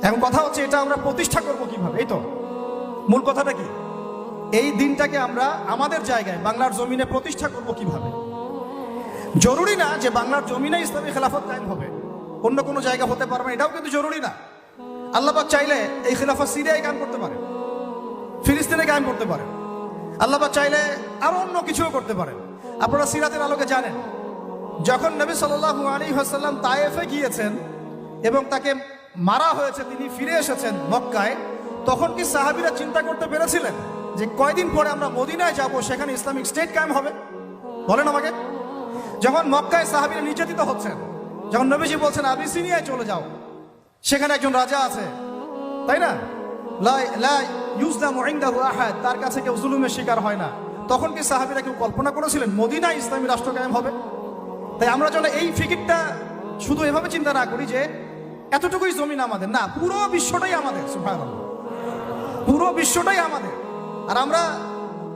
এখন কথা হচ্ছে এটা আমরা প্রতিষ্ঠা করব কিভাবে, এই তো মূল কথাটা কি। এই দিনটাকে আমরা আমাদের জায়গায় বাংলার জমিনে প্রতিষ্ঠা করব কিভাবে। জরুরি না যে বাংলার জমিনে ইসলামী খেলাফত কায়েম হবে, অন্য কোনো জায়গা হতে পারবে, এটাও কিন্তু জরুরি না। আল্লাহ পাক চাইলে এই খেলাফত সিরিয়ায় কায়েম করতে পারে, ফিলিস্তিনে কায়েম করতে পারে, আল্লাহ পাক চাইলে আরো অন্য কিছুও করতে পারে। আপনারা সিরাতের আলোকে জানেন, যখন নবী সাল্লাল্লাহু আলাইহি ওয়াসাল্লাম তায়েফে গিয়েছেন এবং তাকে মারা হয়েছে, তিনি ফিরে এসেছেন মক্কায়, তখন কি সাহাবীরা চিন্তা করতে পেরেছিলেন যে কয়দিন পরে আমরা মদিনায় যাব, সেখানে ইসলামিক স্টেট কায়েম হবে? বলেন আমাকে। যখন মক্কায় সাহাবীরা নির্যাতিত হচ্ছেন, যখন নবীজি বলছেন আবিসিনিয়ায় চলে যাও, সেখানে একজন রাজা আছে, তাই না, তার কাছে কেউ জুলুমের শিকার হয় না, তখন কি সাহাবীরা কেউ কল্পনা করেছিলেন মদিনায় ইসলামী রাষ্ট্র কায়েম হবে? তাই আমরা যেন এই ফিকিরটা শুধু এভাবে চিন্তা না করি যে এতটুকুই জমিন আমাদের, না, পুরো বিশ্বটাই আমাদের। সুবহানাল্লাহ, পুরো বিশ্বটাই আমাদের। আর আমরা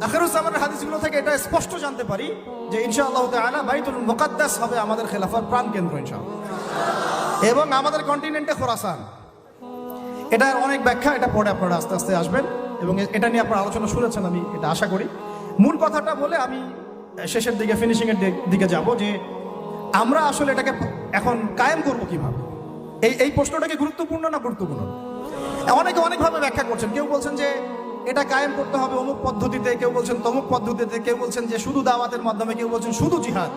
আখিরুজ্জামানের হাদিসগুলো থেকে এটা স্পষ্ট জানতে পারি যে ইনশাআল্লাহ তাআলা বাইতুল মুকাদ্দাস হবে আমাদের খেলাফার প্রাণ কেন্দ্র ইনশাআল্লাহ, এবং আমাদের কন্টিনেন্টে খোরাসান। এটার অনেক ব্যাখ্যা, এটা পরে আপনারা আস্তে আস্তে আসবেন এবং এটা নিয়ে আপনারা আলোচনা শুনেছেন, আমি এটা আশা করি। মূল কথাটা বলে আমি শেষের দিকে, ফিনিশিং এর দিকে যাব, যে আমরা আসলে এটাকে এখন কায়েম করব কিভাবে। এই প্রশ্নটা কি গুরুত্বপূর্ণ না গুরুত্বপূর্ণ? অনেকে অনেকভাবে ব্যাখ্যা করছেন। কেউ বলছেন যে এটা কায়েম করতে হবে অমুক পদ্ধতিতে, কেউ বলছেন তমুক পদ্ধতিতে, কেউ বলছেন যে শুধু দাওয়াতের মাধ্যমে, কেউ বলছেন শুধু জিহাদ,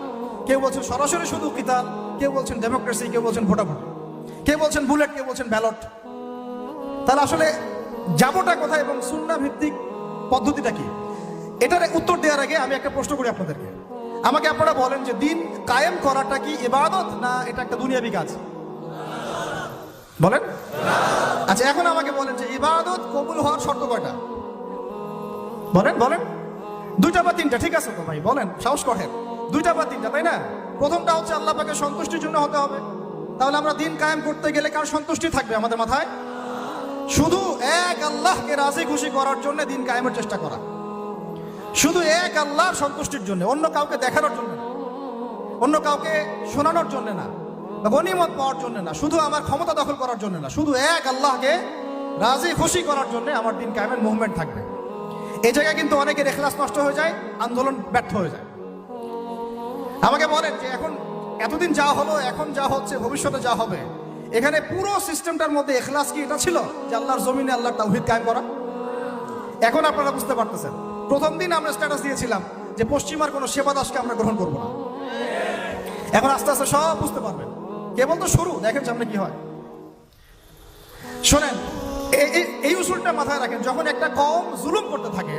কেউ বলছেন সরাসরি শুধু কিতাল, কেউ বলছেন ডেমোক্রেসি, কেউ বলছেন ভোটাভুটি, কেউ বলছেন বুলেট, কেউ বলছেন ব্যালট। তাহলে আসলে যাবোটা কোথায় এবং সুন্নাহ ভিত্তিক পদ্ধতিটা কি? এটার উত্তর দেওয়ার আগে আমি একটা প্রশ্ন করি আপনাদেরকে। আমাকে আপনারা বলেন যে দিন কায়েম করাটা কি ইবাদত না এটা একটা দুনিয়াবি কাজ? বলেন। আচ্ছা, এখন আমাকে বলেন যে ইবাদত কবুল হওয়ার শর্ত কয়টা? বলেন বলেন। দুইটা বা তিনটা? ঠিক আছে তো ভাই, বলেন, সাহস করেন। দুইটা বা তিনটা, তাই না? প্রথমটা হচ্ছে আল্লাহ পাকের সন্তুষ্টির জন্য হতে হবে। তাহলে আমরা দিন কায়েম করতে গেলে কার সন্তুষ্টি থাকবে আমাদের মাথায়? শুধু এক আল্লাহকে রাজি খুশি করার জন্য দিন কায়েমের চেষ্টা করা, শুধু এক আল্লাহর সন্তুষ্টির জন্য, অন্য কাউকে দেখানোর জন্য না, অন্য কাউকে শোনানোর জন্য না, গনিমত পাওয়ার জন্য না, শুধু আমার ক্ষমতা দখল করার জন্য না, শুধু এক আল্লাহকে রাজি খুশি করার জন্য আমার দিন কায়েমের মুভমেন্ট থাকবে। এই জায়গায় কিন্তু অনেকের ইখলাস নষ্ট হয়ে যায়, আন্দোলন ব্যর্থ হয়ে যায়। আমাকে বলেন যে এখন এতদিন যা হলো, এখন যা হচ্ছে, ভবিষ্যতে যা হবে, এখানে পুরো সিস্টেমটার মধ্যে ইখলাস কি এটা ছিল যে আল্লাহর জমিনে আল্লাহর তাওহীদ কায়েম করা? এখন আপনারা বুঝতে পারতেছেন, প্রথম দিন আমরা স্ট্যাটাস দিয়েছিলাম যে পশ্চিমার কোনো সেবা দাসকে আমরা গ্রহণ করবো না। এখন আস্তে আস্তে সব বুঝতে পারবেন, কেবল তো শুরু, দেখেন সামনে কি হয়। শোনেন, এই উসুলটা মাথায় রাখেন, যখন একটা কওম জুলুম করতে থাকে,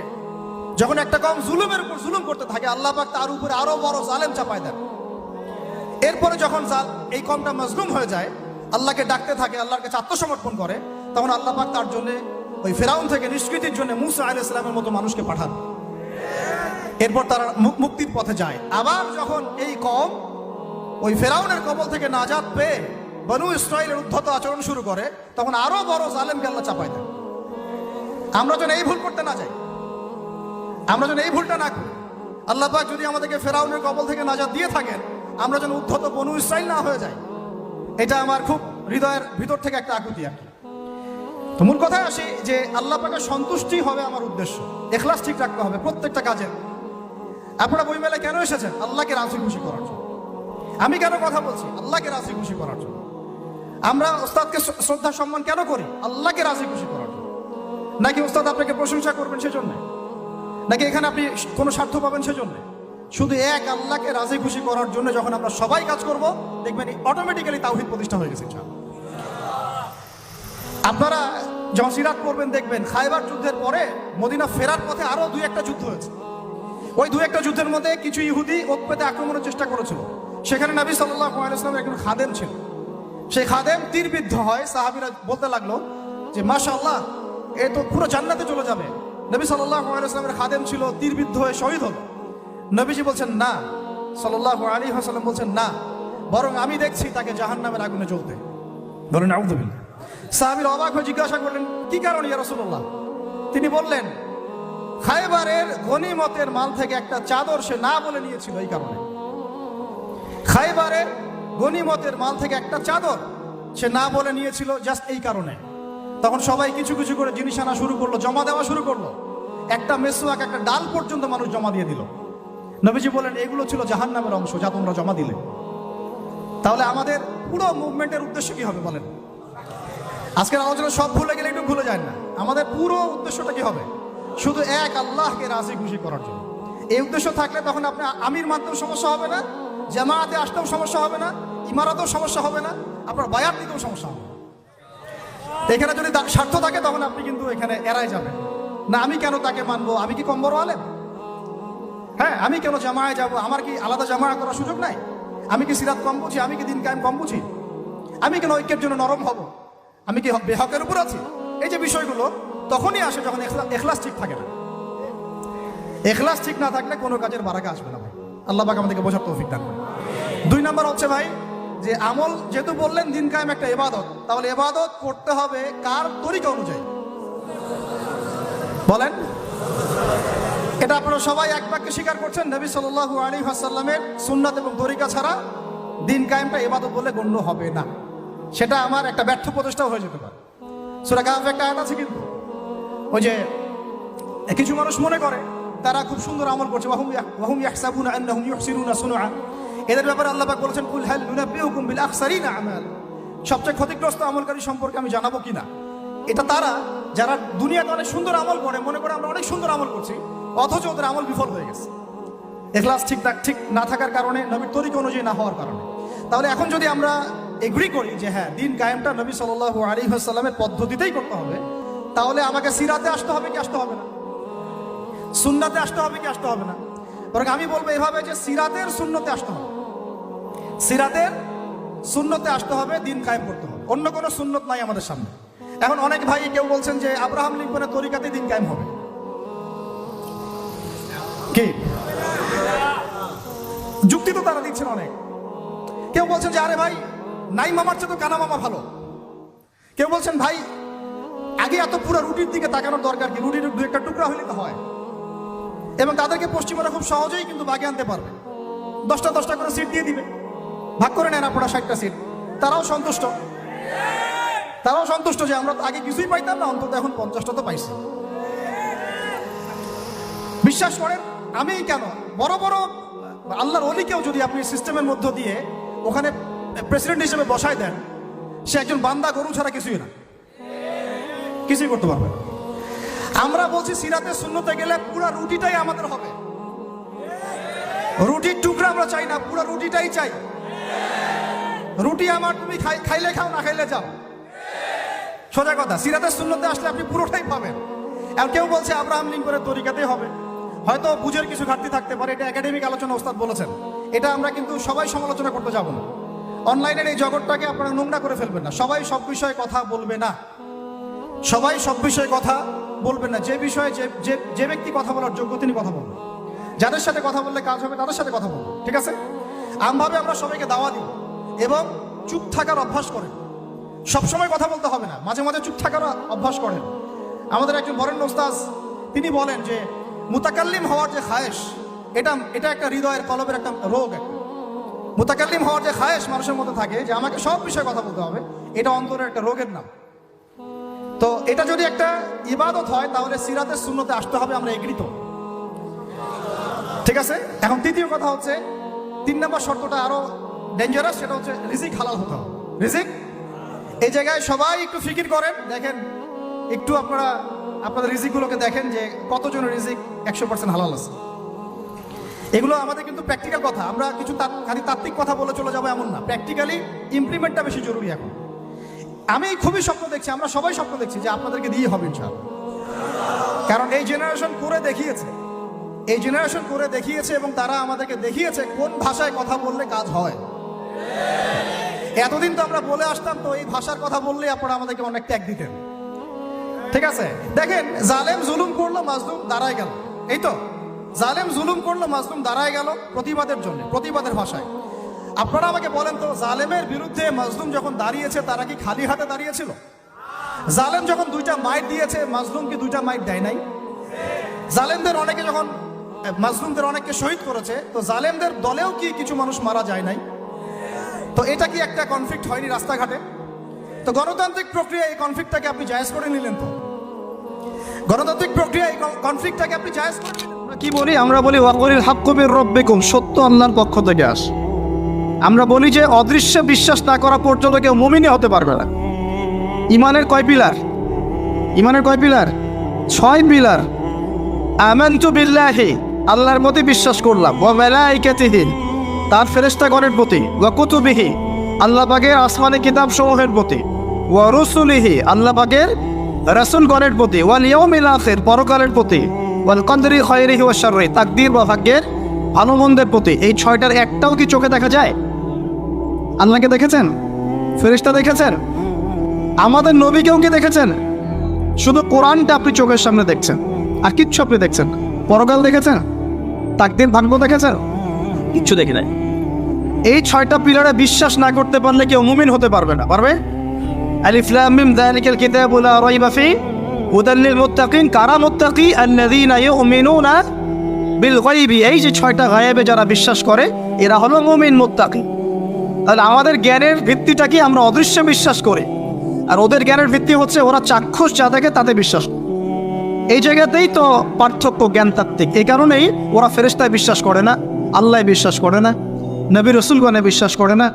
যখন একটা কওম জুলুমের উপর জুলুম করতে থাকে, আল্লাহ পাক তার উপরে আরো বড় জালেম চাপায় দেন। এরপরে যখন এই কওমটা মাজলুম হয়ে যায়, আল্লাহকে ডাকতে থাকে, আল্লাহর কাছে আত্মসমর্পণ করে, তখন আল্লাহ পাক তার জন্য ওই ফেরাউন থেকে নিষ্কৃতির জন্য মুসা আলাইহিস সালামের মতো মানুষকে পাঠান। এরপর তারা মুক্তির পথে যায়। আবার যখন এই কওম ওই ফেরাউনের কবল থেকে নাজাত পেয়ে বনু ইসরাইলের উদ্ধত আচরণ শুরু করে, তখন আরো বড় জালেমকে আল্লাহ চাপায় দেন। আমরা যেন এই ভুল করতে না যাই, আমরা যেন এই ভুলটা না করি। আল্লাহ পাক যদি আমাদেরকে ফেরাউনের কবল থেকে নাজাত দিয়ে থাকেন, আমরা যেন উদ্ধত বনু ইসরাইল না হয়ে যাই। এটা আমার খুব হৃদয়ের ভিতর থেকে একটা আকুতি আর কি। তো মূল কথায় আসি যে আল্লাহ পাকের সন্তুষ্টি হবে আমার উদ্দেশ্য, ইখলাস ঠিক রাখতে হবে প্রত্যেকটা কাজে। আপনারা বই মেলায় কেন এসেছেন? আল্লাহকে রাজি খুশি করার জন্য। আমি কেন কথা বলছি? আল্লাহকে রাজি খুশি করার জন্য। আমরা ওস্তাদকে শ্রদ্ধা সম্মান কেন করি? আল্লাহকে রাজি খুশি করার জন্য। নাকি ওস্তাদ আপনাকে প্রশংসা করবেন সেজন্য, নাকি এখানে আপনি কোনো স্বার্থ পাবেন সেজন্য? শুধু এক আল্লাহকে রাজি খুশি করার জন্য যখন আমরা সবাই কাজ করব, দেখবেন অটোমেটিক্যালি তাওহীদ প্রতিষ্ঠা হয়ে গেছে। আপনারা যখন সিরাত পড়বেন দেখবেন খায়বার যুদ্ধের পরে মদিনা ফেরার পথে আরো দুই একটা যুদ্ধ হয়েছে। ওই দুই একটা যুদ্ধের মধ্যে কিছু ইহুদি ওত পেতে আক্রমণের চেষ্টা করেছিল। সেখানে নবী সাল্লাল্লাহু আলাইহি ওয়াসাল্লামের একজন খাদেম ছিল। সেই খাদেম তীরবিদ্ধ হয়। সাহাবীরা বলতে লাগলো যে মাশাআল্লাহ, এ তো পুরো জান্নাতে চলে যাবে। নবী সাল্লাল্লাহু আলাইহি ওয়াসাল্লামের খাদেম ছিল, তীরবিদ্ধ হয়ে শহীদ হলো। নবীজি বলছেন না, সাল্লাল্লাহু আলাইহি ওয়াসাল্লাম বলছেন না, বরং আমি দেখছি তাকে জাহান্নামের আগুনে জ্বলতে। বলেন আউযুবিল্লাহ। সাহাবীরা অবাক হয়ে জিজ্ঞাসা করলেন, কি কারণ ইয়া রাসূলুল্লাহ? তিনি বললেন, খায়বারের গনিমতের মাল থেকে একটা চাদর সে না বলে নিয়েছিল, এই কারণে। খায়বারের গনিমতের মাল থেকে একটা চাদর সে না বলে নিয়েছিল, জাস্ট এই কারণে। তখন সবাই কিছু কিছু করে জিনিস আনা শুরু করলো, জমা দেওয়া শুরু করলো। একটা মেসওয়াক, একটা ডাল পর্যন্ত মানুষ জমা দিয়ে দিল। নবীজি বলেন এগুলো ছিল জাহান্নামের অংশ যা তোমরা জমা দিলে। তাহলে আমাদের পুরো মুভমেন্টের উদ্দেশ্য কি হবে বলেন? আজকের আলোচনা সব ভুলে গেলে একটু ভুলে যায় না। আমাদের পুরো উদ্দেশ্যটা কি হবে? শুধু এক আল্লাহকে রাজি খুশি করার জন্য। এই উদ্দেশ্য থাকলে তখন আপনি আমির মানতেও সমস্যা হবে না, জামায়াতে আসতেও সমস্যা হবে না, ইমারতেও সমস্যা হবে না, আপনার বায়াত নিতেও সমস্যা হবে না। এখানে যদি স্বার্থ থাকে তখন আপনি কিন্তু এখানে এড়াই যাবেন না। আমি কেন তাকে মানবো? আমি কি কম বড় আলেম? হ্যাঁ, আমি কেন জামায়ায় যাব? আমার কি আলাদা জামায়া করার সুযোগ নাই? আমি কি সিরাত কম বুঝি? আমি কি দিন কায়েম কম বুঝি? আমি কেন ঐক্যের জন্য নরম হব? আমি কি বেহকের উপর আছি? এই যে বিষয়গুলো তখনই আসে যখন এখলাস ঠিক থাকে না। এখলাস ঠিক না থাকলে কোনো কাজের বারাকা আসবে না ভাই। আল্লাহ পাক আমাদেরকে বোঝার তৌফিক দান করেন। 2 নম্বর হচ্ছে ভাই যে আমল, যেহেতু বললেন দিন কায়েম একটা ইবাদত, তাহলে ইবাদত করতে হবে কার তরিকা অনুযায়ী বলেন? এটা আপনারা সবাই এক বাক্যে স্বীকার করছেন, নবী সাল্লাল্লাহু আলাইহি ওয়াসাল্লামের সুন্নাত এবং তরিকা ছাড়া দিন কায়েমটা ইবাদত বলে গণ্য হবে না। সেটা আমার একটা ব্যর্থ প্রচেষ্টাও হয়ে যেতে পারে। সূরা কাহফে একটা আয়াত আছে, কিন্তু ওই যে কিছু মানুষ মনে করে তারা খুব সুন্দর আমল করছে, ওয়াহুম ইয়াহসাবুনা আন্নাহুম ইউহসিনুনা সুনআ। এদের ব্যাপারে আল্লাহ পাক বলেছেন কুল হাল নুনাব্বিউকুম বিল আখসারিনা আমাল। সবচেয়ে ক্ষতিগ্রস্ত আমলকারী সম্পর্কে আমি জানাবো কিনা? এটা তারা যারা দুনিয়াতে অনেক সুন্দর আমল করে, মনে করে আমরা অনেক সুন্দর আমল করছি, অথচ ওদের আমল বিফল হয়ে গেছে ইখলাস ঠিক না থাকার কারণে, নবীর তরিকা অনুযায়ী না হওয়ার কারণে। তাহলে এখন যদি আমরা এগ্রি করি যে হ্যাঁ দিন কায়েমটা নবী সাল্লাল্লাহু আলাইহি ওয়াসাল্লামের পদ্ধতিতেই করতে হবে, তাহলে আমাকে সিরাতে আসতে হবে কি আসতে হবে না? সুন্নাতে আসতে হবে কি আসতে হবে না? বরং আমি বলবো এভাবে যে সিরাতের সুন্নতে আসতে হবে। সিরাতের সুন্নতে আসতে হবে, দিন কায়েম করতে হবে। অন্য কোনো সুন্নত নাই আমাদের সামনে। এখন অনেক ভাই কেউ বলছেন যে আব্রাহাম লিঙ্কনের তরিকাতে দিন কায়েম হবে, কি যুক্তি তো তারা দিচ্ছেন অনেক। কেউ বলছেন যে আরে ভাই নাই মামার চেয়ে তো কানা মামা ভালো। কেউ বলছেন ভাই আগে এত পুরো রুটির দিকে তাকানোর দরকার কি? রুটির 2-1টা টুকরা হলে তো হয়। এবং তাদেরকে পশ্চিমারা খুব সহজেই কিন্তু বাগে আনতে পারবে। 10টা করে সিট দিয়ে দিবে, ভাগ করে নেন আপনারা 60টা সিট। তারাও সন্তুষ্ট যে আমরা আগে কিছুই পাইতাম না, অন্তত এখন 50টা তো পাইছি। বিশ্বাস করেন, আমি কেন বড় বড় আল্লাহর ওলিকেও যদি আপনি সিস্টেমের মধ্য দিয়ে ওখানে প্রেসিডেন্ট হিসেবে বসায় দেন, সে একজন বান্দা গরু ছাড়া কিছুই না, কিছুই করতে পারবে। আমরা বলছি সিরাতে সুন্নতে গেলে পুরো রুটিটাই আমাদের হবে। রুটির টুকরা আমরা চাই না, পুরো রুটিটাই চাই। রুটি আমার, তুমি খাইলে খাও, না খাইলে যাও, সোজা কথা। সিরাতে সুন্নতে আসলে আপনি পুরোটাই পাবেন। আর কেউ বলছে আব্রাহাম লিঙ্কনের তরিকাতেই হবে। হয়তো বুঝের কিছু ঘাটতি থাকতে পারে, এটা একাডেমিক আলোচনা ওস্তাদ বলেছেন, এটা আমরা কিন্তু সবাই সমালোচনা করতে যাব না। অনলাইনের এই জগৎটাকে আপনারা নোংরা করে ফেলবেন না। সবাই সব বিষয়ে কথা বলবে না, সবাই সব বিষয়ে কথা বলবেন না। যে বিষয়ে যে ব্যক্তি কথা বলার যোগ্য তিনি কথা বলবেন। যাদের সাথে কথা বললে কাজ হবে তাদের সাথে কথা বলবো, ঠিক আছে? আমভাবে আমরা সবাইকে দাওয়া দিব এবং চুপ থাকার অভ্যাস করেন। সবসময় কথা বলতে হবে না, মাঝে মাঝে চুপ থাকার অভ্যাস করেন। আমাদের একজন বরেণ্য ওস্তাদ তিনি বলেন যে মুতাকাল্লিম হওয়ার যে খায়েশ, এটা একটা হৃদয়ের কলবের একটা রোগ। মুতাকাল্লিম হওয়ার যে খায়েশ মানুষের মধ্যে থাকে যে আমাকে সব বিষয়ে কথা বলতে হবে, এটা অন্তরের একটা রোগের নাম। তো এটা যদি একটা ইবাদত হয় তাহলে সিরাতের সুন্নতে আসতে হবে, আমরা এগ্রিত, ঠিক আছে? এখন তৃতীয় কথা হচ্ছে, 3 নম্বর শর্তটা আরো ডেঞ্জারাস, সেটা হচ্ছে রিজিক হালাল হতে হবে। রিজিক, এই জায়গায় সবাই একটু ফিকির করেন, দেখেন একটু আপনারা আপনাদের রিজিকগুলোকে দেখেন যে কতজনের রিজিক 100% হালাল আছে। এগুলো আমাদের কিন্তু প্র্যাকটিক্যাল কথা। আমরা কিছু খালি তাত্ত্বিক কথা বলে চলে যাবো এমন না, প্র্যাকটিক্যালি ইমপ্লিমেন্টটা বেশি জরুরি এখন। আমি খুবই স্বপ্ন দেখছি, আমরা সবাই স্বপ্ন দেখছি যে আপনাদেরকে দিয়ে হবে ইনশাআল্লাহ। কারণ এই জেনারেশন করে দেখিয়েছে, এবং তারা আমাদেরকে দেখিয়েছে কোন ভাষায় কথা বললে কাজ হয়। এতদিন তো আমরা বলে আসতাম, তো এই ভাষার কথা বললে আপনারা আমাদেরকে অনেক ত্যাগ দিতেন, ঠিক আছে? দেখেন, জালেম জুলুম করলো, মাজলুম দাঁড়ায় গেল। এই তো জালেম জুলুম করলো, মাজলুম দাঁড়ায় গেল প্রতিবাদের জন্য, প্রতিবাদের ভাষায়। আপনারা আমাকে বলেন তো, জালেমের বিরুদ্ধে মাজলুম যখন দাঁড়িয়েছে তারা কি খালি হাতে দাঁড়িয়েছিল? জালেম যখন 2টা মাইট দিয়েছে, মাজলুম কি 2টা মাইট দেয় নাই? জালেমদের অনেকে যখন মাজলুমদের অনেককে শহীদ করেছে, তো জালেমদের দলেও কি কিছু মানুষ মারা যায় নাই? তো এটা কি একটা কনফ্লিক্ট হয়নি রাস্তাঘাটে? তো গণতান্ত্রিক প্রক্রিয়া এই কনফ্লিক্টটাকে আপনি জায়েজ করে নিলেন, তো গণতান্ত্রিক প্রক্রিয়া এই কনফ্লিক্টটাকে আপনি জায়েজ করে নিলেন। কি বলি আমরা? বলি ওয়াকুলিল হাক্কু মির রাব্বিকুম, সত্য আল্লাহর পক্ষ থেকে আসে। আমরা বলি যে অদৃশ্য বিশ্বাস না করা পর্যন্ত কেউ মুমিনই হতে পারবে না। ইমানের কয় পিলার? ইমানের কয় পিলার? 6 পিলার। আমানতু বিল্লাহি, আল্লাহর প্রতি বিশ্বাস করলাম, ওয়া মালাইকাতিহি, তার ফেরেশতাগণের প্রতি, ওয়া কুতুবিহি, আল্লাহ পাকের আসমানি কিতাব সমূহের প্রতি, ওয়া রুসুলিহি, আল্লাহ পাকের রাসূলগণের প্রতি, ওয়াল ইয়াউমিল আখির, পরকালের প্রতি, ওয়াল কদরি খায়রিহি ওয়া শাররিহি, তাকদীর বা ভাগ্যের ভালো মন্দের প্রতি। এই 6টার একটাও কি চোখে দেখা যায়? আল্লাহকে দেখেছেন? ফেরেশতা দেখেছেন? আমাদের নবীকেও কি দেখেছেন? শুধু কোরআনটা আপনি চোখের সামনে দেখছেন, আর কিচ্ছু আপনি দেখছেন না। পরকাল দেখেছেন? তাকদীর ভাগ্য দেখেছেন? কিচ্ছু দেখি নাই। এই 6টা পিলারে বিশ্বাস না করতে পারলে কেউ মুমিন হতে পারবে না। পারবে? আলিফ লাম মিম যালিকাল কিতাবু লা রাইবা ফি হুদাল লিল মুত্তাকিন, কারা মুত্তাকি? আল্লাযীনা ইউমিনুনা বিল গায়বি, এই যে 6টা গায়েবে যারা বিশ্বাস করে এরা হলো মুমিন মুত্তাকি। তাহলে আমাদের জ্ঞানের ভিত্তিটা কি? আমরা অদৃশ্য বিশ্বাস করি, আর ওদের জ্ঞানের ভিত্তি হচ্ছে ওরা চাক্ষুষ যা দেখে তাতে বিশ্বাস করে। এই জায়গাতেই তো পার্থক্য জ্ঞানতাত্ত্বিক। এই কারণেই ওরা ফেরেশতায় বিশ্বাস করে না, আল্লাহ বিশ্বাস করে না, নবী রসুলগণে বিশ্বাস করে না।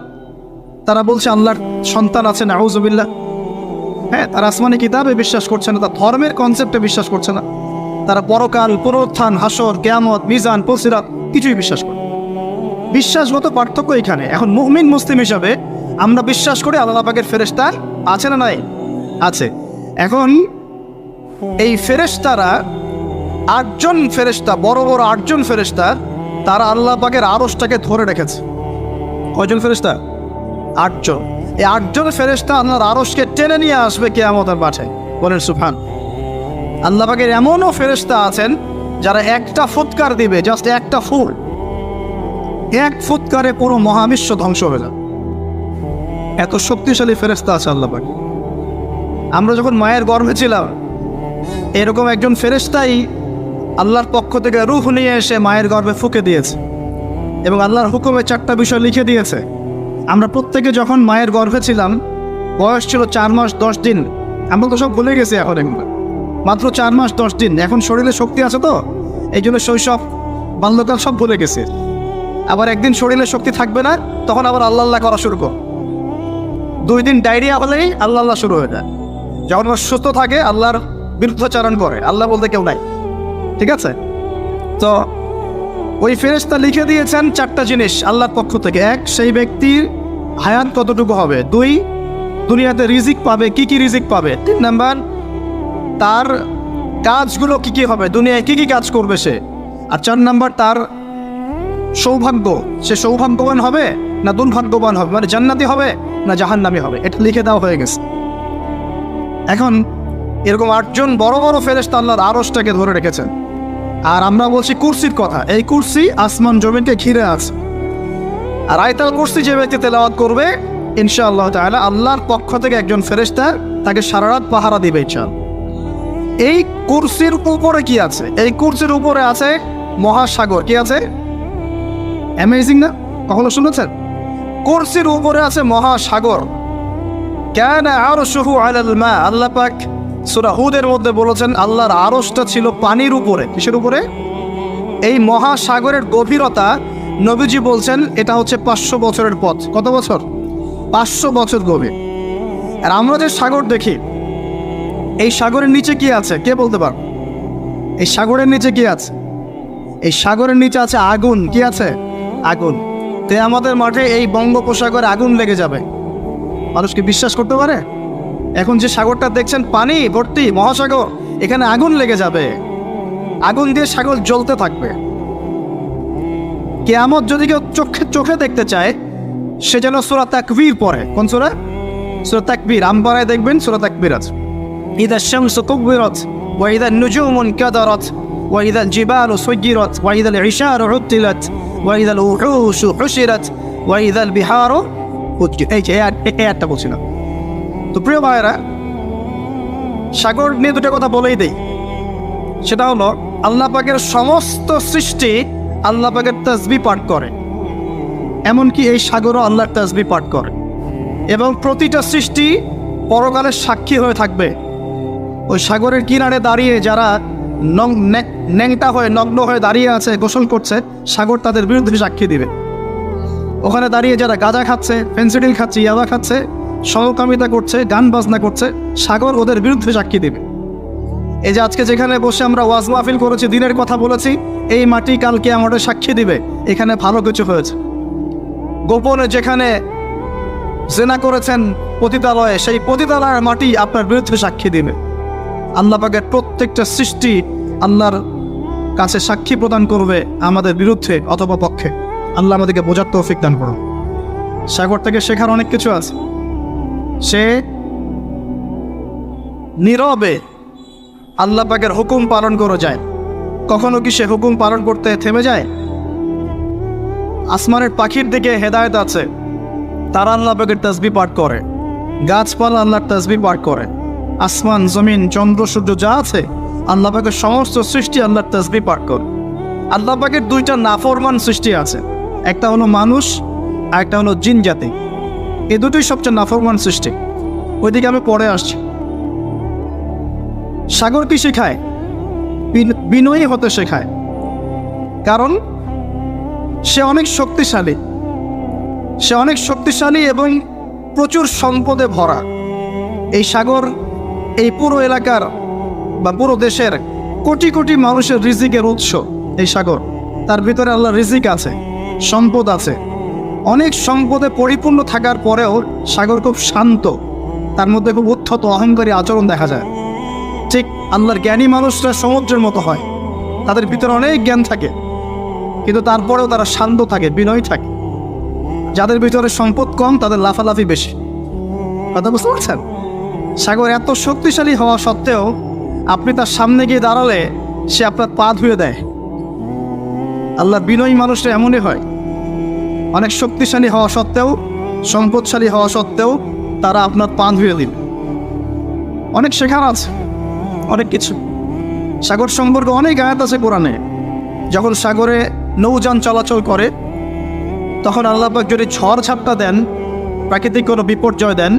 তারা বলছে আল্লাহর সন্তান আছে, নাউযুবিল্লাহ। হ্যাঁ, তারা আসমানি কিতাবে বিশ্বাস করছে না, তার ধর্মের কনসেপ্টে বিশ্বাস করছে না। তারা পরকাল, পুনরুত্থান, হাসর, কিয়ামত, মিজান, পুলসিরাত কিছুই বিশ্বাস করে। বিশ্বাসগত পার্থক্য এখানে। এখন মুমিন মুসলিম হিসাবে আমরা বিশ্বাস করি আল্লাহ পাকের ফেরেশতা আছে না নাই? আছে। এখন এই ফেরেশতারা 8জন ফেরেশতা, বড় বড় 8জন ফেরেশতা, তারা আল্লাহ পাকের আরশটাকে ধরে রেখেছে। কয়জন ফেরেশতা? 8জন। এই 8জন ফেরেশতা আল্লাহর আরশকে টেনে নিয়ে আসবে কিয়ামতের মাঠে। বলেন সুবহান। আল্লাহ পাকের এমনও ফেরেশতা আছেন যারা একটা ফুৎকার দিবে, জাস্ট একটা ফুল, এক ফুৎকারে পুরো মহাবিশ্ব ধ্বংস হয়ে যাবে। এত শক্তিশালী ফেরেশতা আছে আল্লাহ পাক। আমরা যখন মায়ের গর্ভে ছিলাম, এরকম একজন ফেরেশতাই আল্লাহর পক্ষ থেকে রূহ নিয়ে এসে মায়ের গর্ভে ফুঁকে দিয়েছে এবং আল্লাহর হুকুমে 4টা বিষয় লিখে দিয়েছে। আমরা প্রত্যেকে যখন মায়ের গর্ভে ছিলাম, বয়স ছিল 4 মাস 10 দিন। আমরা তো সব ভুলে গেছি এখন, এগুলো মাত্র 4 মাস 10 দিন। এখন শরীরে শক্তি আছে তো, এই জন্য শৈশব, বাল্যকাল সব ভুলে গেছে। আবার একদিন শরীরে শক্তি থাকবে না, তখন আবার আল্লাহ আল্লাহ করা শুরু কর। 2 দিন ডায়রিয়া হলেই আল্লাহ আল্লাহ শুরু হয়ে যায়। যখন সুস্থ থাকে আল্লাহর বিরুদ্ধাচারণ করে, আল্লাহ বলতে কেউ নাই। ঠিক আছে? তো ওই ফেরেশতা লিখে দিয়েছেন 4টা জিনিস আল্লাহর পক্ষ থেকে। 1, সেই ব্যক্তির হায়াত কতটুকু হবে। 2, দুনিয়াতে রিজিক পাবে, কি কি রিজিক পাবে। 3 নাম্বার, তার কাজগুলো কি কি হবে, দুনিয়ায় কি কি কাজ করবে সে। আর 4 নাম্বার, তার সৌভাগ্য, সে সৌভাগ্যবান হবে না দুর্ভাগ্যবান হবে, মানে জান্নাতি হবে না জাহান্নামী হবে। এটা লিখে দেওয়া হয়ে গেছে। এখন এরকম 8জন বড় বড় ফেরেশতা আল্লাহর আরশটাকে ধরে রেখেছেন। আর আমরা বলছি কুরসির কথা। এই কুরসি আসমান জমিনকে ঘিরে আছে। আর আয়াতুল কুরসি যে ব্যক্তি তেলাওয়াত করবে, ইনশাআল্লাহ তাআলা আল্লাহর পক্ষ থেকে একজন ফেরেশতা তাকে সারা রাত পাহারা দিবে ইনশাআল্লাহ। এই কুরসির উপরে কি আছে? এই কুরসির উপরে আছে মহাসাগর। কি আছে? অ্যামেজিং না? কখনো শুনেছেন? কুরসির উপরে আছে মহাসাগর। কানা আরশুহু আলাল মা, আল্লাহ পাক সূরা হুদের মধ্যে বলেছেন আল্লাহর আরশটা ছিল পানির উপরে। কিসের উপরে? এই মহাসাগরের গভীরতা নবীজি বলছেন এটা হচ্ছে 500 বছরের পথ। কত বছর? 500 বছর গভীর। আর আমরা যে সাগর দেখি, এই সাগরের নিচে কি আছে কে বলতে পারবে? এই সাগরের নিচে কি আছে? এই সাগরের নিচে আছে আগুন। কি আছে? আগুন। তে আমাদের মাঠে এই বঙ্গোপসাগরে আগুন লেগে যাবে, মানুষ কি বিশ্বাস করতে পারে? এখন যে সাগরটা দেখছেন পানি ভর্তি মহাসাগর, এখানে আগুন লেগে যাবে, আগুন দিয়ে সাগর জ্বলতে থাকবে। কিয়ামত যদি কেউ চোখে দেখতে চায়, সে যেন সূরা তাকবীর পড়ে। কোন সূরা? সূরা তাকবীর। আমপারায় দেখবেন সূরা তাকবীর আছে। ইযা শামসু কুবিরাত ওয়া ইযা নুজুমু কাদারাত ওয়া ইযা জিবালু সুয়িরাত ওয়া ইযা ইশারু উতিলাত ওয়া ইযা উহুশু হুশিরাত ওয়া ইযা বিহারু উজ্জিরাত। এই যে একটা বলছিলাম। তো প্রিয় ভাইয়েরা, সাগর নিয়ে দুটো কথা বলেই দেই। সেটা হলো আল্লাহ পাকের সমস্ত সৃষ্টি আল্লাহ পাকের তাসবিহ পাঠ করে, এমনকি এই সাগরও আল্লাহর তাসবিহ পাঠ করে। এবং প্রতিটা সৃষ্টি পরকালের সাক্ষী হয়ে থাকবে। ওই সাগরের কিনারে দাঁড়িয়ে যারা ন্যাংটা হয়ে নগ্ন হয়ে দাঁড়িয়ে আছে, গোসল করছে, সাগর তাদের বিরুদ্ধে সাক্ষী দিবে। ওখানে দাঁড়িয়ে যারা গাঁজা খাচ্ছে, ফেন্সিডিল খাচ্ছে, ইয়াবা খাচ্ছে, সমকামিতা করছে, গান বাজনা করছে, সাগর ওদের বিরুদ্ধে সাক্ষী দিবে। এই যে আজকে যেখানে বসে আমরা ওয়াজ মাহফিল করেছি, দিনের কথা বলেছি, এই মাটি কালকে আমাদের সাক্ষী দিবে এখানে ভালো কিছু হয়েছে। গোপনে যেখানে জেনা করেছেন পতিতালয়ে, সেই পতিতালয়ের মাটি আপনার বিরুদ্ধে সাক্ষী দিবে। আল্লাহ পাকের প্রত্যেকটা সৃষ্টি আল্লাহর কাছে সাক্ষী প্রদান করবে আমাদের বিরুদ্ধে অথবা পক্ষে। আল্লাহ আমাদেরকে বোঝার তৌফিক দান করুন। সাগর থেকে শেখার অনেক কিছু আছে। সে নীরবে আল্লাহ পাকের হুকুম পালন করে যায়। কখনো কি সে হুকুম পালন করতে থেমে যায়? আসমানের পাখির দিকে হেদায়েত আছে, তারা আল্লাহ পাকের তাসবিহ পাঠ করে। গাছপালা আল্লাহর তাসবিহ পাঠ করে। আসমান, জমিন, চন্দ্র, সূর্য যা আছে, আল্লাহ পাকের সমস্ত সৃষ্টি আল্লাহর তাসবিহ পাঠ করে। আল্লাহ পাকের দুইটা নাফরমান সৃষ্টি আছে, একটা হলো মানুষ আর একটা হলো জিন জাতি। এই দুটোই সবচেয়ে নাফরমান সৃষ্টি। ওইদিকে আমি পরে আসছি। সাগর কি শেখায়? বিনয়ী হতে শেখায়। কারণ সে অনেক শক্তিশালী, সে অনেক শক্তিশালী এবং প্রচুর সম্পদে ভরা। এই সাগর এই পুরো এলাকার বা পুরো দেশের কোটি কোটি মানুষের রিজিকের উৎস। এই সাগর, তার ভিতরে আল্লাহ রিজিক আছে, সম্পদ আছে। অনেক সম্পদে পরিপূর্ণ থাকার পরেও সাগর খুব শান্ত, তার মধ্যে খুব উদ্ধত অহংকারী আচরণ দেখা যায়। ঠিক আল্লাহর জ্ঞানী মানুষরা সমুদ্রের মতো হয়, তাদের ভিতরে অনেক জ্ঞান থাকে, কিন্তু তারপরেও তারা শান্ত থাকে, বিনয়ী থাকে। যাদের ভিতরে সম্পদ কম তাদের লাফালাফি বেশি। কথা বুঝতে পারছেন? সাগর এত শক্তিশালী হওয়া সত্ত্বেও আপনি তার সামনে গিয়ে দাঁড়ালে সে আপনার পা ধুয়ে দেয়। আল্লাহর বিনয়ী মানুষরা এমনই হয়। অনেক শক্তিশালী হওয়া সত্ত্বেও, সম্পদশালী হওয়া সত্ত্বেও তারা আপনার পা ধুয়ে দিবে। অনেক শেখার আছে, অনেক কিছু। সাগর সম্পর্কে অনেক আয়াত আছে কোরআনে। যখন সাগরে নৌযান চলাচল করে, তখন আল্লাহ পাক যদি ঝড় ঝাপটা দেন, প্রাকৃতিক কোনো বিপর্যয় দেন,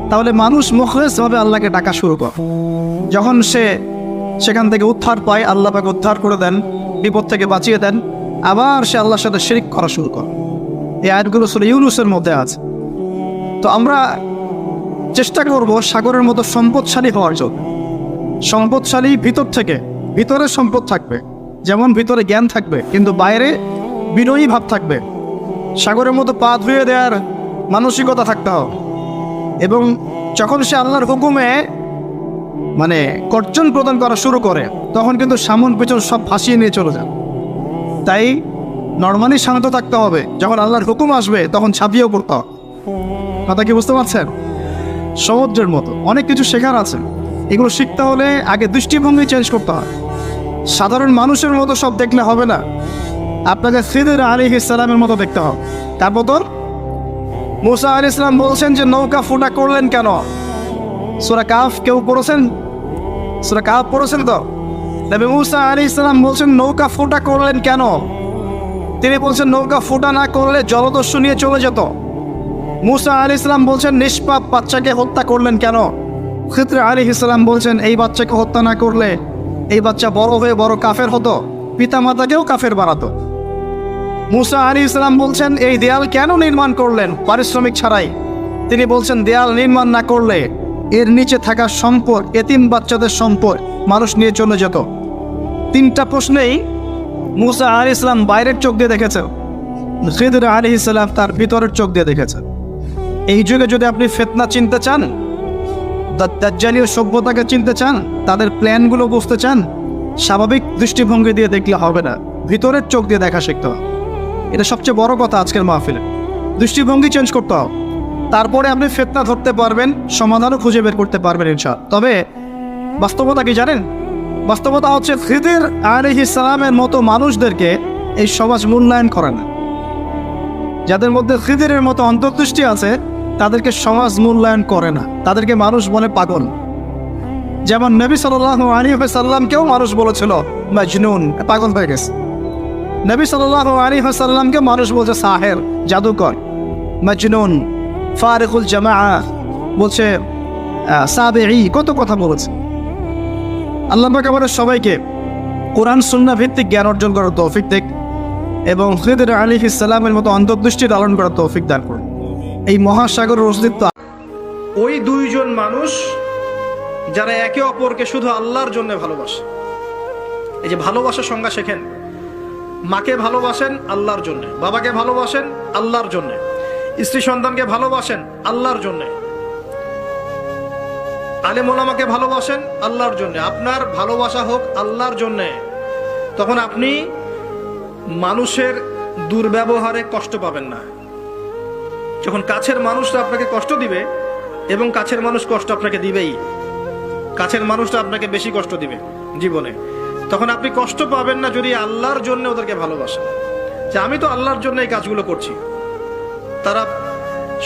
তাহলে মানুষ মুখলেসভাবে আল্লাহকে ডাকা শুরু করে। যখন সে সেখান থেকে উদ্ধার পায়, আল্লাহ পাক উদ্ধার করে দেন, বিপদ থেকে বাঁচিয়ে দেন, আবার সে আল্লাহর সাথে শিরক করা শুরু করে। এই আয়াতগুলো সূরা ইউনূসের মধ্যে আছে। তো আমরা চেষ্টা করব সাগরের মতো সম্পদশালী হওয়ার জন্য। সম্পদশালী ভিতর থেকে, ভিতরে সম্পদ থাকবে, যেমন ভিতরে জ্ঞান থাকবে, কিন্তু বাইরে বিনয়ী ভাব থাকবে। সাগরের মতো পা ধুয়ে দেওয়ার মানসিকতা থাকতে হবে। এবং যখন সে আল্লাহর হুকুমে গর্জন প্রদান করা শুরু করে, তখন কিন্তু সামন পেছন সব ভাসিয়ে নিয়ে চলে যায়। তাই নর্মালি শান্ত থাকতে হবে। যখন আল্লাহর হুকুম আসবে তখন ছাপিয়েও পড়তে হবে। কথা কি বুঝতে পারছেন? সমুদ্রের মতো অনেক কিছু শেখার আছে। এগুলো শিখতে হলে আগে দৃষ্টিভঙ্গি চেঞ্জ করতে হয়। সাধারণ মানুষের মতো সব দেখলে হবে না, আপনাকে খিদির আলাইহিস সালামের মতো দেখতে হবে। তারপর মুসা আলাইহিস সালাম বলছেন যে নৌকা ফুটা করলেন কেন? সূরা কাহফ কেউ পড়েছেন? সূরা কাহফ পড়েছেন তো? নবী মুসা আলাইহিস সালাম বলছেন নৌকা ফুটা করলেন কেন? তিনি বলছেন নৌকা ফুটা না করলে জলদস্যু নিয়ে চলে যেত। মুসা আলাইহিস সালাম বলছেন নিষ্পাপ বাচ্চাকে হত্যা করলেন কেন? খিদর আলাইহিস সালাম বলছেন এই বাচ্চাকে হত্যা না করলে এই বাচ্চা বড় হয়ে বড় কাফের হতো, পিতামাতাকেও কাফের বানাতো। মুসা আলাইহিস সালাম বলছেন এই দেয়াল কেন নির্মাণ করলেন পারিশ্রমিক ছাড়াই? তিনি বলছেন দেয়াল নির্মাণ না করলে এর নিচে থাকা সম্পদ, এতিম বাচ্চাদের সম্পদ মানুষ নিয়ে চলে যেত। তিনটা প্রশ্নেই মুসা আলাইহিস সালাম বাইরের চোখ দিয়ে দেখেছেন, খিদর আলাইহিস সালাম তার ভিতরের চোখ দিয়ে দেখেছেন। এই যুগে যদি আপনি ফিতনা চিনতে চান, দাজ্জালীয় সভ্যতাকে চিনতে চান, তাদের প্ল্যানগুলো বুঝতে চান, স্বাভাবিক দৃষ্টিভঙ্গি দিয়ে দেখলে হবে না, ভিতরের চোখ দিয়ে দেখা শিখতে হবে। এটা সবচেয়ে বড় কথা আজকের মাহফিলে। দৃষ্টিভঙ্গি চেঞ্জ করতে হবে, তারপরে আপনি ফিতনা ধরতে পারবেন, সমাধানও খুঁজে বের করতে পারবেন ইনশাআল্লাহ। তবে বাস্তবতা কি জানেন? বাস্তবতা হচ্ছে খিদর আলাইহিস সালামের মতো মানুষদেরকে এই সমাজ মূল্যায়ন করে না। যাদের মধ্যে খিদরের মতো অন্তর্দৃষ্টি আছে তাদেরকে সমাজ মূল্যায়ন করে না, তাদেরকে মানুষ বলে পাগল। যেমন নবী সাল্লাল্লাহু আলাইহি ওয়াসাল্লামকেও মানুষ বলেছিল মাজনুন, পাগল হয়ে গেছে। নবী সাল্লাল্লাহু আলাইহি ওয়াসাল্লামকে মানুষ বলছে সাহের, জাদুকর, মাজনুন, ফারিকুল জামাআ, বলছে সাবেঈ, কত কথা বলেছে। আল্লাহ পাক আমাদের সবাইকে কোরআন সুন্নাহ ভিত্তিক জ্ঞান অর্জন করার তৌফিক দেখ এবং খিদর আলাইহিস সালামের মতো অন্তর্দৃষ্টি লালন করার তৌফিক দান করুন। এই মহাসাগরের অস্তিত্ব ওই দুইজন মানুষ যারা একে অপরকে শুধু আল্লাহর জন্য ভালোবাসে। এই যে ভালোবাসার সংজ্ঞা শেখেন, মাকে ভালোবাসেন আল্লাহর জন্য, বাবাকে ভালোবাসেন আল্লাহর জন্য, স্ত্রী সন্তানকে ভালোবাসেন আল্লাহর জন্য, আলেম ওলামাকে ভালোবাসেন আল্লাহর জন্য। আপনার ভালোবাসা হোক আল্লাহর জন্য, তখন আপনি মানুষের দুর্ব্যবহারে কষ্ট পাবেন না। যখন কাছের মানুষরা আপনাকে কষ্ট দিবে, এবং কাছের মানুষ কষ্ট আপনাকে দিবেই, কাছের মানুষটা আপনাকে বেশি কষ্ট দিবে জীবনে, তখন আপনি কষ্ট পাবেন না যদি আল্লাহর জন্য ওদেরকে ভালোবাসেন, যে আমি তো আল্লাহর জন্য এই কাজগুলো করছি, তারা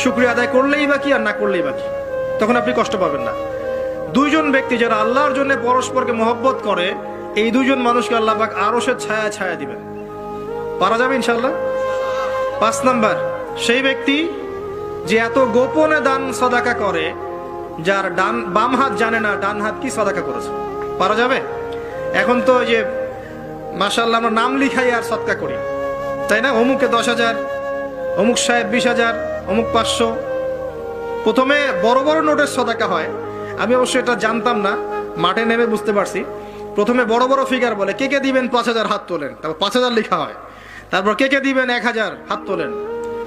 শুকরিয়া আদায় করলেই বা কি আর না করলেই বা কি, তখন আপনি কষ্ট পাবেন না। দুইজন ব্যক্তি যারা আল্লাহর জন্য পরস্পরকে মহব্বত করে, এই দুইজন মানুষকে আল্লাহ পাক আরশের ছায়া ছায়া দিবেন। পারা যাবে ইনশাআল্লাহ। 5 নাম্বার, সেই ব্যক্তি যে এত গোপনে দান সদাকা করে, যার বাম হাত জানে না ডান হাত কি সদাকা করেছে। পারা যাবে? এখন তো ওই যে মাশাআল্লাহ আমরা নাম লিখাই আর সদকা করি, তাই না? অমুকে 10,000, অমুক সাহেব 20,000, অমুক 500। প্রথমে বড় বড় নোটের সদাকা হয়, আমি অবশ্য এটা জানতাম না, মাঠে নেমে বুঝতে পারছি। প্রথমে বড় বড় ফিগার বলে, কে কে দিবেন 5,000 হাত তোলেন, তারপর 5,000 লেখা হয়, তারপর কে কে দিবেন 1,000 হাত তোলেন,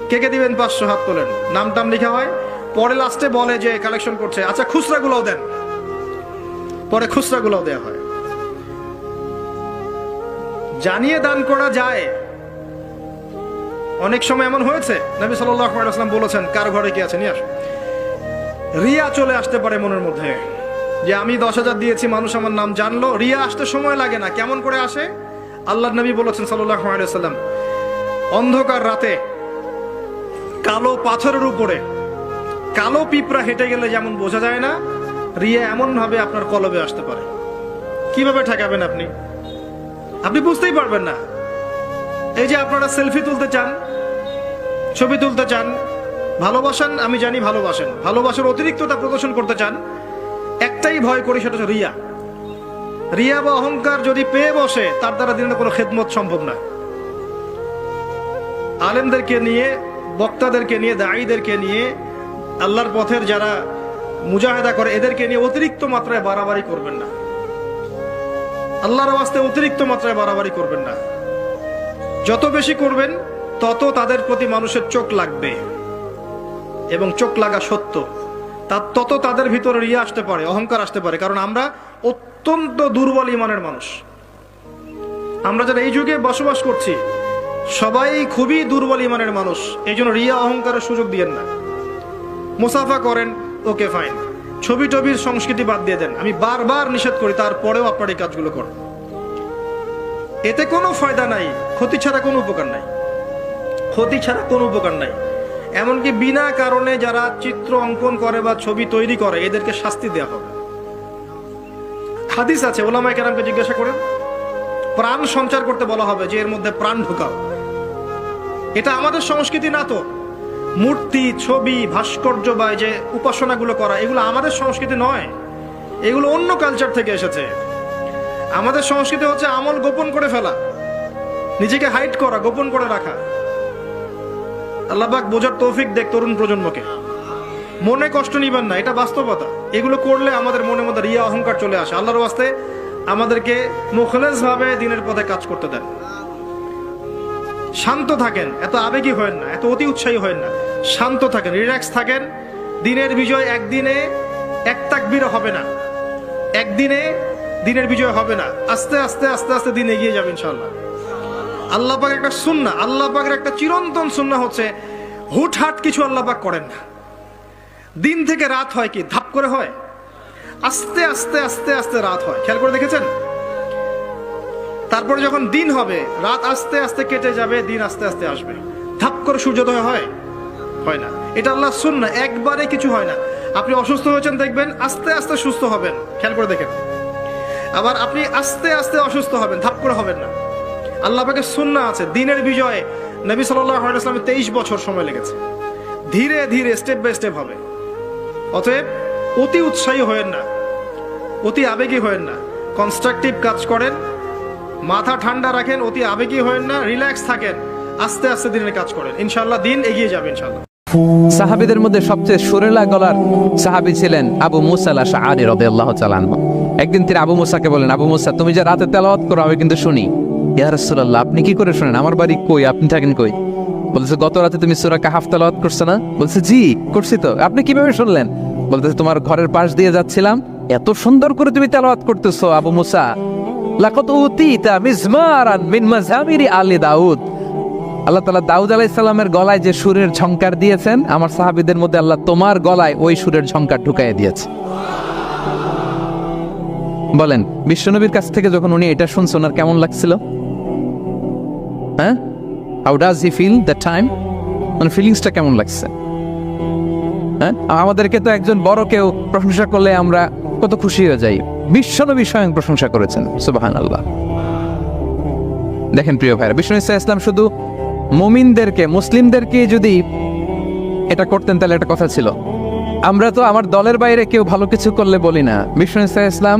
কে কে দিবেন 500 হাত তোলেন, নাম টাম লেখা হয়। পরে লাস্টে বলে যে কালেকশন করছে, আচ্ছা খুচরাগুলোও দেন, পরে খুচরাগুলোও দেওয়া হয়। জানিয়ে দান করা যায়। অনেক সময় এমন হয়েছে, নবী সাল্লাল্লাহু আলাইহি ওয়াসাল্লাম বলেছেন, কার ঘরে কি আছে নিয়ে আস। রিয়া চলে আসতে পারে মনের মধ্যে, যে আমি 10,000 দিয়েছি, মানুষ আমার নাম জানলো। রিয়া আসতে সময় লাগে না, কেমন করে আসে? আল্লাহর নবী বলেছেন সাল্লাল্লাহু আলাইহি ওয়াসাল্লাম, অন্ধকার রাতে কালো পাথরের উপরে কালো পিঁপড়া হেঁটে গেলে যেমন বোঝা যায় না, রিয়া এমন ভাবে আপনার কলবে আসতে পারে। কিভাবে ঠেকাবেন আপনি? আপনি বুঝতেই পারবেন না। এই যে আপনারা সেলফি তুলতে চান, ছবি তুলতে চান, ভালোবাসেন, আমি জানি ভালোবাসেন, ভালোবাসার অতিরিক্ততা প্রদর্শন করতে চান, একটাই ভয় করি, সেটা হচ্ছে রিয়া। রিয়া বা অহংকার যদি পেয়ে বসে, তার দ্বারা দিনের কোনো খেদমত সম্ভব না। আলেমদেরকে নিয়ে, বক্তাদেরকে নিয়ে, দাঈদেরকে নিয়ে, আল্লাহর পথের যারা মুজাহিদা করে, এদেরকে নিয়ে অতিরিক্ত মাত্রায় বাড়াবাড়ি করবেন না। আল্লাহর ওয়াস্তে অতিরিক্ত মাত্রায় বাড়াবাড়ি করবেন না। যত বেশি করবেন তত তাদের প্রতি মানুষের চোখ লাগবে, এবং চোখ লাগা সত্য, তত তাদের ভিতরে রিয়া আসতে পারে, অহংকার আসতে পারে। কারণ আমরা অত্যন্ত দুর্বল ইমানের মানুষ। আমরা যারা এই যুগে বসবাস করছি, সবাই খুবই দুর্বল ইমানের মানুষ। এই জন্য রিয়া অহংকারের সুযোগ দিয়েন না। মুসাফা করেন, ওকে ফাইন, ছবি টবির সংস্কৃতি বাদ দিয়ে দেন, আমি বারবার নিষেধ করি, তারপরেও আপনার এই কাজগুলো করেন। এতে কোনো ফায়দা নাই, ক্ষতি ছাড়া কোনো উপকার নাই, ক্ষতি ছাড়া কোনো উপকার নাই। এমনকি বিনা কারণে যারা চিত্র অঙ্কন করে বা ছবি তৈরি করে, এদেরকে শাস্তি দেওয়া হবে। হাদিস আছে, ওলামায়ে কেরামকে জিজ্ঞাসা করেন, প্রাণ সঞ্চার করতে বলা হবে, যে এর মধ্যে প্রাণ ঢুকাও। এটা আমাদের সংস্কৃতি না তো। মূর্তি, ছবি, ভাস্কর্য বা যে উপাসনাগুলো করা, এগুলো আমাদের সংস্কৃতি নয়, এগুলো অন্য কালচার থেকে এসেছে। আমাদের সংস্কৃতি হচ্ছে আমল গোপন করে ফেলা, নিজেকে হাইড করা, গোপন করে রাখা। আল্লাহ পাক বোঝার তৌফিক দেখ তরুণ প্রজন্মকে। মনে কষ্ট নিবেন না, এটা বাস্তবতা। এগুলো করলে আমাদের মনের মধ্যে রিয়া অহংকার চলে আসে। আল্লাহর ওয়াস্তে আমাদেরকে মুখলেস ভাবে দিনের পথে কাজ করতে দেন। শান্ত থাকেন, এত আবেগী হয়েন না, এত অতি উৎসাহী হয়েন না, শান্ত থাকেন, রিল্যাক্স থাকেন। দিনের বিজয় একদিনে এক তাকবীর হবে না, একদিনে দিনের বিজয় হবে না। আস্তে আস্তে আস্তে আস্তে দিন এগিয়ে যাবে ইনশাআল্লাহ। আল্লাহ পাকের একটা সুন্নাহ, আল্লাহ পাকের একটা চিরন্তন সুন্নাহ হচ্ছে, হুটহাট কিছু আল্লাহ পাক করেন না। দিন থেকে রাত হয় কি ধাপ করে হয়? আস্তে আস্তে আস্তে আস্তে রাত হয়। খেয়াল করে দেখেছেন? তারপরে যখন দিন হবে, রাত আস্তে আস্তে কেটে যাবে, দিন আস্তে আস্তে আসবে। ধাপ করে সূর্যোদয় হয়? হয় না। এটা আল্লাহর সুন্নাহ, একবারে কিছু হয় না। আপনি অসুস্থ হয়েছেন, দেখবেন আস্তে আস্তে সুস্থ হবেন। খেয়াল করে দেখেন। আবার আপনি আস্তে আস্তে অসুস্থ হবেন, ধাপ করে হবেন না। আল্লাহ পাকের সুন্নাহ আছে। দিনের বিজয়ে নবী সাল্লাল্লাহু আলাইহি ওয়াসাল্লামের 23 বছর সময় লেগেছে। ধীরে ধীরে স্টেপ বাই স্টেপ হবে। অতএব অতি উৎসাহী হয়েন না, অতি আবেগী হয়েন না, কনস্ট্রাকটিভ কাজ করেন, মাথা ঠান্ডা রাখেন, অতি আবেগী হয়েন না, রিল্যাক্স থাকেন, আস্তে আস্তে দিনের কাজ করেন, ইনশাআল্লাহ দিন এগিয়ে যাবে ইনশাআল্লাহ। সাহাবীদের মধ্যে সবচেয়ে সুরেলা গলার সাহাবী ছিলেন আবু মুসা আল-আশআরী রাদিয়াল্লাহু তাআলা আনহু। একদিন তিনি আবু মুসাকে বলেন, আবু মুসা তুমি যে রাতে তেলাওয়াত করো আমি কিন্তু শুনি। ইয়া রাসূলুল্লাহ আপনি কি করে শুনেন? আমার বাড়ি কই, আপনি থাকেন কই? বলছে গত রাতে তুমি সূরা কাহাফ তেলাওয়াত করছো না? বলছে জি করছি তো। আপনি কিভাবে শুনলেন? বলতেছে তোমার ঘরের পাশ দিয়ে যাচ্ছিলাম, এত সুন্দর করে তুমি তেলাওয়াত করতেছো আবু মুসা। লাকাদ উতিতা মিজমারান মিন মাযামিরি আলি দাউদ। আল্লাহ তাআলা দাউদ আলাইহিস সালামের গলায় যে সুরের ঝংকার দিয়েছেন, আমার সাহাবীদের মধ্যে আল্লাহ তোমার গলায় ওই সুরের ঝংকার ঢুকাইয়া দিয়েছে। বলেন বিশ্বনবীর কাছ থেকে যখন উনি এটা শুনছেন ওনার কেমন লাগছিল? হ্যাঁ, how does he feel that time? মানে ফিলিংসটা কেমন লাগছে? হ্যাঁ, আমাদেরকে তো একজন বড় কেউ প্রশংসা করলে আমরা কত খুশি হয়ে যাই। বিশ্বনবী স্বয়ং প্রশংসা করেছেন, সুবহানাল্লাহ। দেখেন প্রিয় ভাইরা, বিষ্ণু ইসলাম শুধু মুমিনদেরকে, মুসলিমদেরকে যদি এটা করতেন তাহলে একটা কথা ছিল। আমরা তো আমার দলের বাইরে কেউ ভালো কিছু করলে বলি না। বিষ্ণু ইসলাম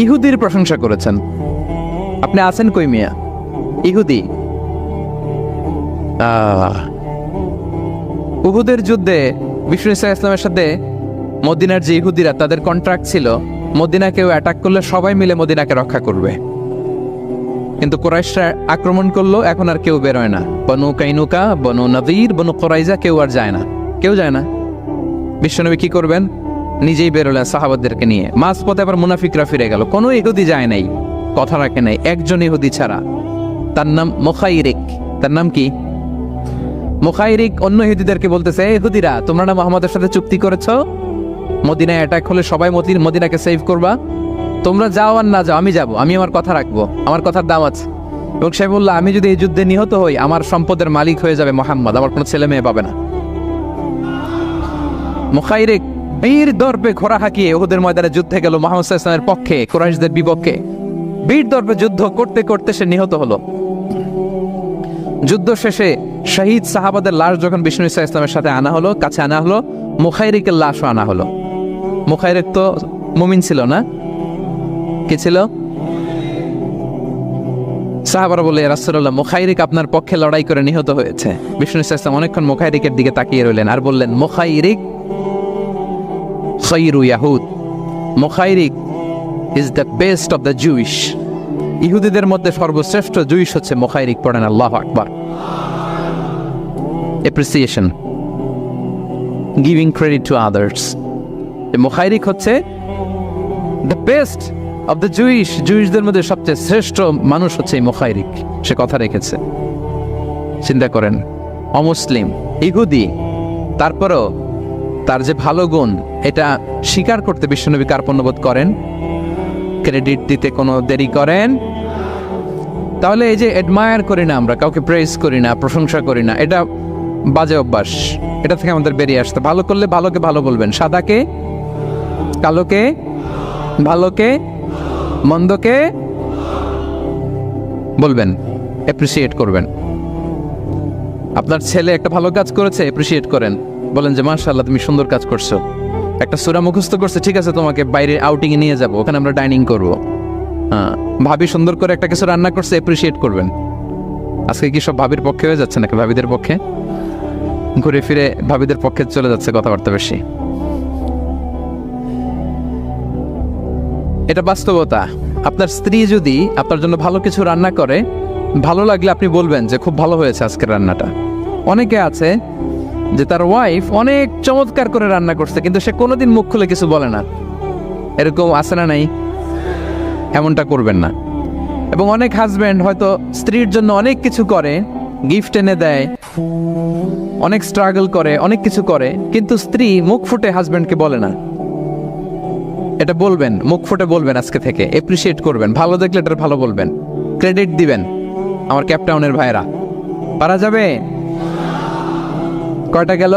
ইহুদির প্রশংসা করেছেন। আপনি আছেন কই মিয়া? ইহুদি উহুদের যুদ্ধে বিষ্ণু ইসলামের সাথে মদিনার যে ইহুদিরা, তাদের কন্ট্রাক্ট ছিল মদিনা কেউ অ্যাটাক করলে সবাই মিলে মদিনাকে রক্ষা করবে। কিন্তু কুরাইশরা আক্রমণ করলো, এখন আর কেউ বেরোয় না। বনু কাইনুকা, বনু নযীর, বনু কুরাইজা কেউ আর যায় না, কেউ যায় না। বিশ্বনবী কি করবেন? নিজেই বেরোলেন সাহাবাদেরকে নিয়ে। মাঝপথে আবার মুনাফিকরা ফিরে গেল, কোনো ইহুদি যায় নাই, কথা রাখে নাই, একজন ইহুদি ছাড়া। তার নাম মুখাইরিক। তার নাম কি? মুখাইরিক। অন্য ইহুদিদেরকে বলতেছে, এই ইহুদিরা তোমরা না মুহাম্মদের সাথে চুক্তি করেছো মদিনায় অ্যাটাক হলে সবাই মদিনাকে সেভ করবা, তোমরা যাও আর না যাও আমি যাব, আমি আমার কথা রাখবো, আমার কথার দাম আছে। এবং সে বলল আমি যদি এই যুদ্ধে নিহত হই আমার সম্পদের মালিক হয়ে যাবে মুহাম্মদ, আমার কোনো ছেলে মেয়ে পাবে না। মুখাইরিক বীর দর্পে ঘোড়া হাঁকিয়ে উহুদের ময়দানে যুদ্ধে গেল মুহাম্মদ সাল্লাল্লাহু আলাইহি ওয়াসাল্লামের পক্ষে, কুরাইশদের বিপক্ষে। বীর দর্পে যুদ্ধ করতে করতে সে নিহত হলো। যুদ্ধ শেষে শহীদ সাহাবাদের লাশ যখন বিষ্ণু ইসলামের সাথে আনা হলো, কাছে আনা হলো, মুখাইরিকের লাশও আনা হলো। মুখাইরিক তো মুমিন ছিল না, কি ছিল? সাহাবারা বলে, ইয়া রাসূলুল্লাহ মুখাইরিক আপনার পক্ষে লড়াই করে নিহত হয়েছে। বিষ্ণু ইসলাম অনেকক্ষণ মুখাইরিকের দিকে তাকিয়ে রইলেন আর বললেন, মুখাইরিক খায়রু ইয়াহুদ, Mukhayriq is the best of the Jewish. ইহুদিদের মধ্যে সর্বশ্রেষ্ঠ জুইশ হচ্ছে মুখাইরিক। পড়েন আল্লাহু আকবার। Appreciation, giving credit to others. Mukhayriq হচ্ছে the best of the Jewish, জুইশদের মধ্যে সবচেয়ে শ্রেষ্ঠ মানুষ হচ্ছে এই মুখাইরিক। সে কথা রেখেছে। চিন্তা করেন, অমুসলিম, ইহুদি, তারপরও তার যে ভালো গুণ এটা স্বীকার করতে বিশ্বনবী কার্পণ্যবোধ করেন, ক্রেডিট দিতে কোনো দেরি করেন? তাহলে এই যে অ্যাডমায়ার করি না আমরা, কাউকে প্রেজ করি না, প্রশংসা করি না, এটা বাজে অভ্যাস। এটা থেকে আমাদের বেরিয়ে আসতে, ভালো করলে ভালোকে ভালো বলবেন, সাদাকে কালোকে, ভালোকে মন্দকে বলবেন, অ্যাপ্রিসিয়েট করবেন। আপনার ছেলে একটা ভালো কাজ করেছে, অ্যাপ্রিসিয়েট করেন, বলেন যে মাশাআল্লাহ তুমি সুন্দর কাজ করছো। একটা সূরা মুখস্থ করছে, ঠিক আছে তোমাকে বাইরে আউটিং এ নিয়ে যাব, ওখানে আমরা ডাইনিং করব। হ্যাঁ, ভাবি সুন্দর করে একটা কিছু রান্না করছে, অ্যাপ্রিসিয়েট করবেন। আজকে কি সব ভাবির পক্ষে হয়ে যাচ্ছে নাকি ভাবিদের পক্ষে? ঘুরে ফিরে ভাবিদের পক্ষে চলে যাচ্ছে কথাবার্তা বেশি। এটা বাস্তবতা। আপনার স্ত্রী যদি আপনার জন্য ভালো কিছু রান্না করে, ভালো লাগলে আপনি বলবেন যে খুব ভালো হয়েছে আজকের রান্নাটা। অনেকে আছে যে তার ওয়াইফ অনেক চমৎকার করে রান্না করছে কিন্তু সে কোনোদিন মুখ খুলে কিছু বলে না, এরকম আছে না নাই? এমনটা করবেন না। এবং অনেক হাজব্যান্ড হয়তো স্ত্রীর জন্য অনেক কিছু করে, গিফট এনে দেয়, অনেক স্ট্রাগল করে, অনেক কিছু করে, কিন্তু স্ত্রী মুখ ফুটে হাজব্যান্ডকে বলে না। এটা বলবেন, মুখ ফুটে বলবেন আজকে থেকে, এপ্রিসিয়েট করবেন, ভালো দেখলে এটা ভালো বলবেন, ক্রেডিট দিবেন। আমার ক্যাপটাউনের ভাইরা পারা যাবে? কয়টা গেল?